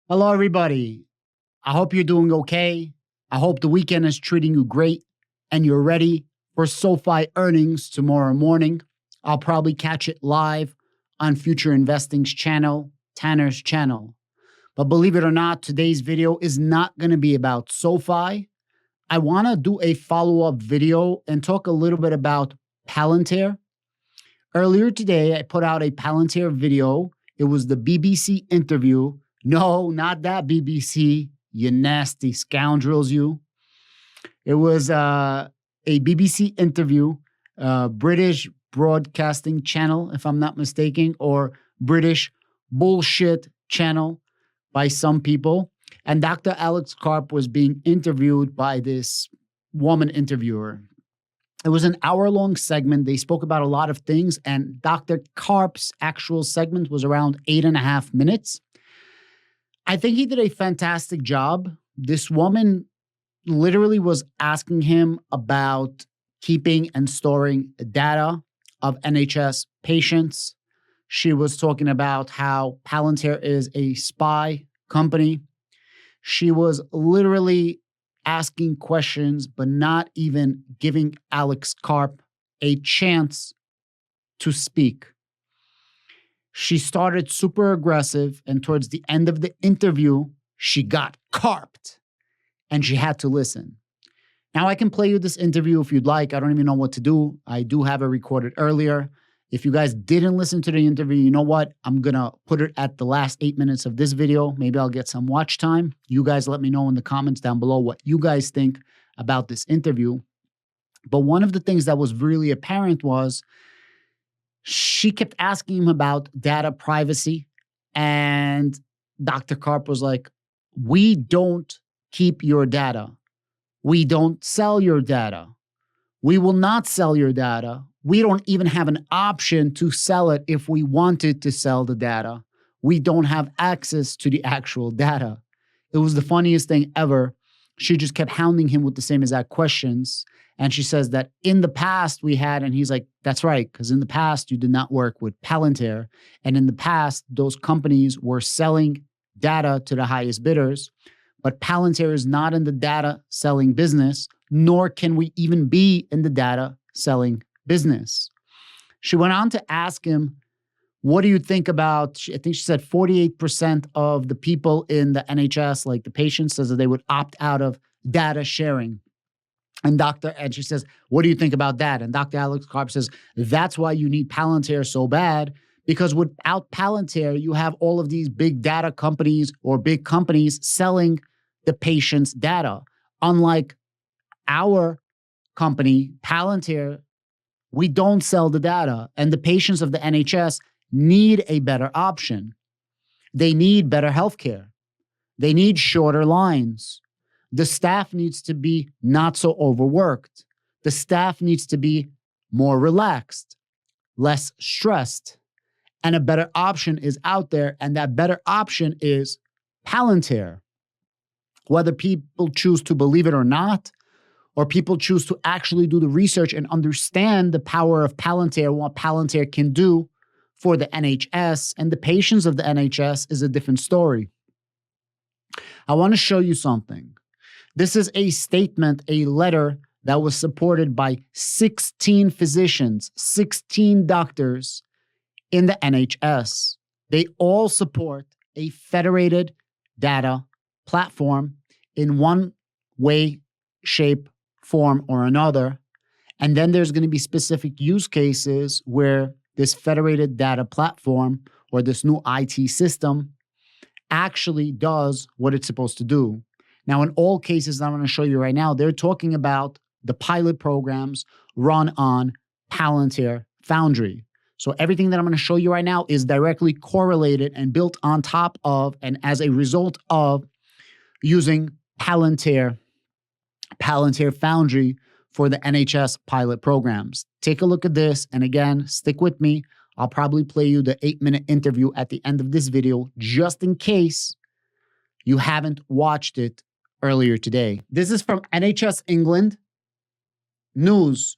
Hello, everybody. I hope you're doing okay. I hope the weekend is treating you great and you're ready for SoFi earnings tomorrow morning. I'll probably catch it live on Future Investing's channel, Tanner's channel. But believe it or not, today's video is not going to be about SoFi. I want to do a follow-up video and talk a little bit about Palantir. Earlier today, I put out a Palantir video. It was the BBC interview. No, not that BBC, you nasty scoundrels, you. It was a BBC interview, British Broadcasting Channel, if I'm not mistaken, or British Bullshit Channel by some people. And Dr. Alex Karp was being interviewed by this woman interviewer. It was an hour-long segment. They spoke about a lot of things, and Dr. Karp's actual segment was around 8.5 minutes. I think he did a fantastic job. This woman literally was asking him about keeping and storing data of NHS patients. She was talking about how Palantir is a spy company. She was literally asking questions, but not even giving Alex Karp a chance to speak. She started super aggressive, and towards the end of the interview, she got carped, and she had to listen. Now, I can play you this interview if you'd like. I don't even know what to do. I do have it recorded earlier. If you guys didn't listen to the interview, you know what? I'm going to put it at the last 8 minutes of this video. Maybe I'll get some watch time. You guys let me know in the comments down below what you guys think about this interview. But one of the things that was really apparent was she kept asking him about data privacy, and Dr. Karp was like, we don't keep your data. We don't sell your data. We will not sell your data. We don't even have an option to sell it if we wanted to sell the data. We don't have access to the actual data. It was the funniest thing ever. She just kept hounding him with the same exact questions. And she says that in the past we had, and he's like, that's right, because in the past you did not work with Palantir. And in the past, those companies were selling data to the highest bidders. But Palantir is not in the data selling business, nor can we even be in the data selling business. She went on to ask him, what do you think about, I think she said 48% of the people in the NHS, like the patients, says that they would opt out of data sharing. And she says, what do you think about that? And Dr. Alex Karp says, that's why you need Palantir so bad, because without Palantir, you have all of these big data companies or big companies selling the patient's data. Unlike our company, Palantir, we don't sell the data, and the patients of the NHS need a better option. They need better healthcare. They need shorter lines. The staff needs to be not so overworked. The staff needs to be more relaxed, less stressed, and a better option is out there, and that better option is Palantir. Whether people choose to believe it or not, or people choose to actually do the research and understand the power of Palantir, what Palantir can do for the NHS and the patients of the NHS is a different story. I want to show you something. This is a statement, a letter that was supported by 16 physicians, 16 doctors in the NHS. They all support a federated data platform in one way, shape, form, or another. And then there's going to be specific use cases where this federated data platform or this new IT system actually does what it's supposed to do. Now, in all cases that I'm going to show you right now, they're talking about the pilot programs run on Palantir Foundry. So everything that I'm going to show you right now is directly correlated and built on top of and as a result of using Palantir Foundry for the NHS pilot programs. Take a look at this. And again, stick with me. I'll probably play you the 8-minute interview at the end of this video, just in case you haven't watched it earlier today. This is from NHS England News.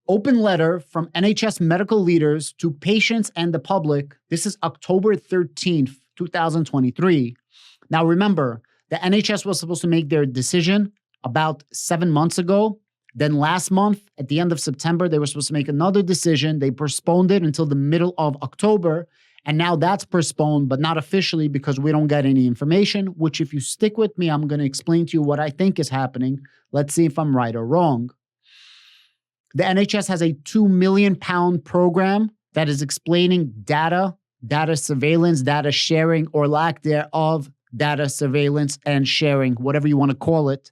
Open letter from NHS medical leaders to patients and the public. This is October 13th, 2023. Now, remember, the NHS was supposed to make their decision about 7 months ago. Then last month, at the end of September, they were supposed to make another decision. They postponed it until the middle of October. And now that's postponed, but not officially because we don't get any information, which if you stick with me, I'm going to explain to you what I think is happening. Let's see if I'm right or wrong. The NHS has a £2 million program that is explaining data surveillance, data sharing, or lack thereof, data surveillance and sharing, whatever you want to call it.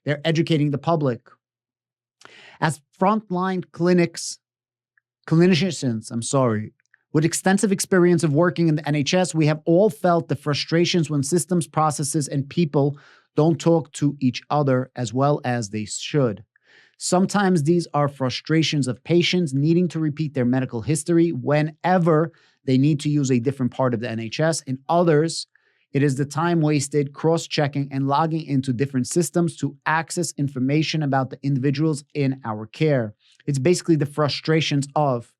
They're educating the public. As frontline clinicians, with extensive experience of working in the NHS, we have all felt the frustrations when systems, processes, and people don't talk to each other as well as they should. Sometimes these are frustrations of patients needing to repeat their medical history whenever they need to use a different part of the NHS. In others, it is the time wasted cross-checking and logging into different systems to access information about the individuals in our care. It's basically the frustrations of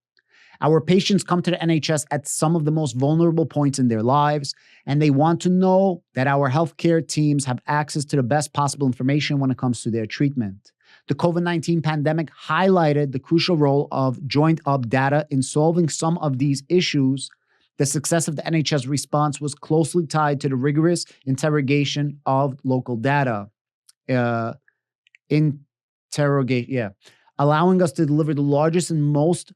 our patients come to the NHS at some of the most vulnerable points in their lives, and they want to know that our healthcare teams have access to the best possible information when it comes to their treatment. The COVID-19 pandemic highlighted the crucial role of joined-up data in solving some of these issues. The success of the NHS response was closely tied to the rigorous interrogation of local data. Allowing us to deliver the largest and most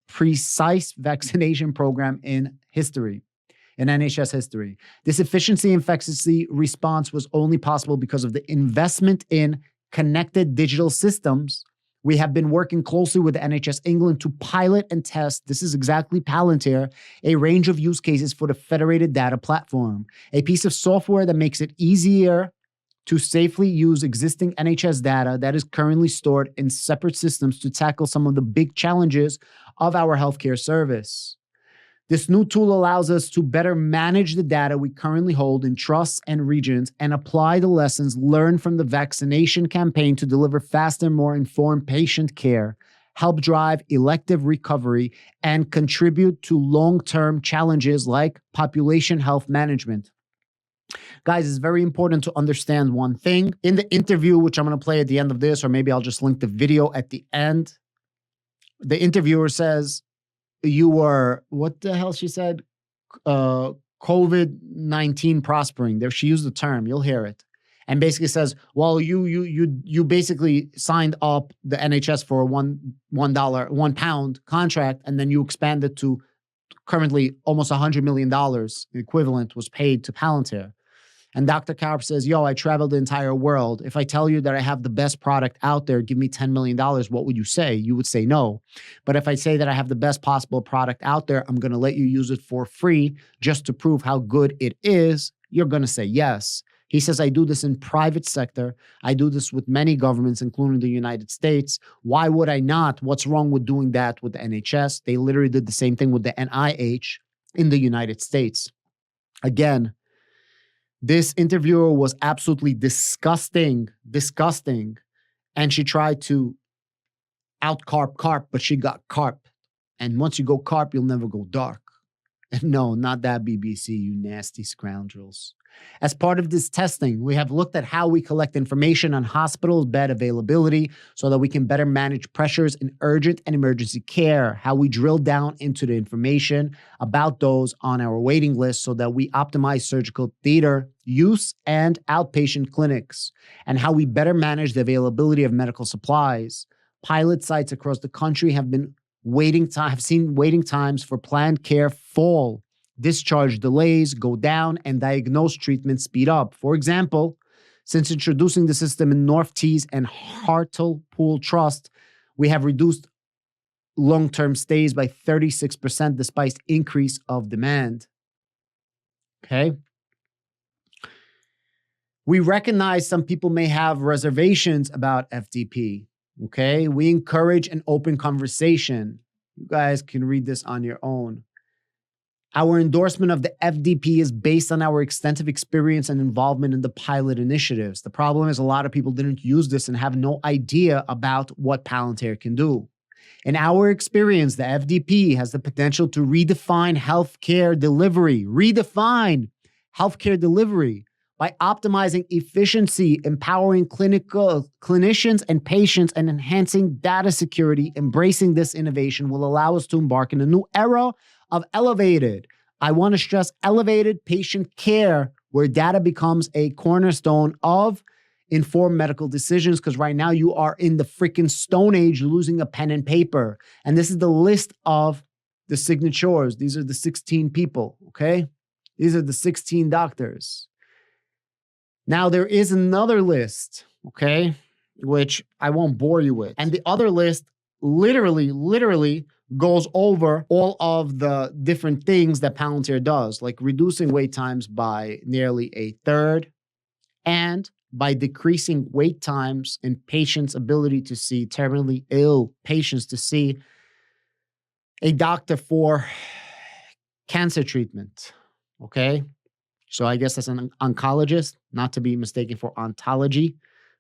precise vaccination program in NHS history. This efficiency and efficacy response was only possible because of the investment in connected digital systems. We have been working closely with the NHS England to pilot and test, this is exactly Palantir, a range of use cases for the federated data platform, a piece of software that makes it easier to safely use existing NHS data that is currently stored in separate systems to tackle some of the big challenges of our healthcare service. This new tool allows us to better manage the data we currently hold in trusts and regions and apply the lessons learned from the vaccination campaign to deliver faster, more informed patient care, help drive elective recovery, and contribute to long-term challenges like population health management. Guys, it's very important to understand one thing. In the interview, which I'm going to play at the end of this, or maybe I'll just link the video at the end, the interviewer says, you were, what the hell she said? COVID-19 prospering. There, she used the term, you'll hear it. And basically says, well, you basically signed up the NHS for a £1 contract, and then you expanded to currently almost $100 million equivalent was paid to Palantir. And Dr. Karp says, yo, I traveled the entire world. If I tell you that I have the best product out there, give me $10 million, what would you say? You would say no. But if I say that I have the best possible product out there, I'm going to let you use it for free just to prove how good it is, you're going to say yes. He says, I do this in private sector. I do this with many governments, including the United States. Why would I not? What's wrong with doing that with the NHS? They literally did the same thing with the NIH in the United States. Again, this interviewer was absolutely disgusting. And she tried to out-carp carp, but she got carp. And once you go carp, you'll never go dark. No, not that BBC, you nasty scoundrels. As part of this testing, we have looked at how we collect information on hospitals' bed availability so that we can better manage pressures in urgent and emergency care, how we drill down into the information about those on our waiting list so that we optimize surgical theater use and outpatient clinics, and how we better manage the availability of medical supplies. Pilot sites across the country have seen waiting times for planned care fall. Discharge delays go down and diagnosed treatment speed up. For example, since introducing the system in North Tees and Hartlepool Trust, we have reduced long-term stays by 36% despite increase of demand. Okay. We recognize some people may have reservations about FDP. Okay. We encourage an open conversation. You guys can read this on your own. Our endorsement of the FDP is based on our extensive experience and involvement in the pilot initiatives. The problem is a lot of people didn't use this and have no idea about what Palantir can do. In our experience, the FDP has the potential to redefine healthcare delivery. Redefine healthcare delivery, by optimizing efficiency, empowering clinicians and patients, and enhancing data security. Embracing this innovation will allow us to embark in a new era of elevated, I want to stress elevated patient care, where data becomes a cornerstone of informed medical decisions. Because right now you are in the freaking Stone Age, losing a pen and paper. And this is the list of the signatures. These are the 16 people, okay? These are the 16 doctors. Now, there is another list, okay, which I won't bore you with. And the other list literally goes over all of the different things that Palantir does, like reducing wait times by nearly a third, and by decreasing wait times in patients' ability to see terminally ill patients to see a doctor for cancer treatment, okay? So I guess as an oncologist, not to be mistaken for ontology.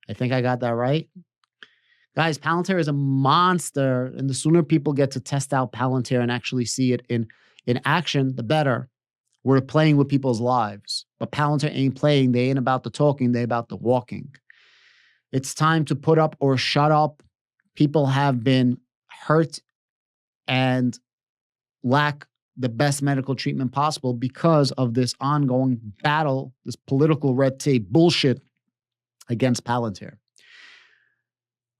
I think I got that right. Guys, Palantir is a monster, and the sooner people get to test out Palantir and actually see it in action, the better. We're playing with people's lives, but Palantir ain't playing. They ain't about the talking. They about the walking. It's time to put up or shut up. People have been hurt and lack the best medical treatment possible because of this ongoing battle, this political red tape bullshit against Palantir.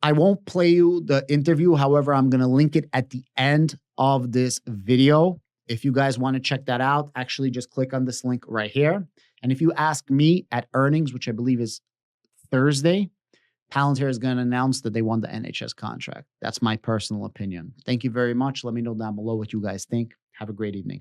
I won't play you the interview. However, I'm going to link it at the end of this video. If you guys want to check that out, actually just click on this link right here. And if you ask me at earnings, which I believe is Thursday, Palantir is going to announce that they won the NHS contract. That's my personal opinion. Thank you very much. Let me know down below what you guys think. Have a great evening.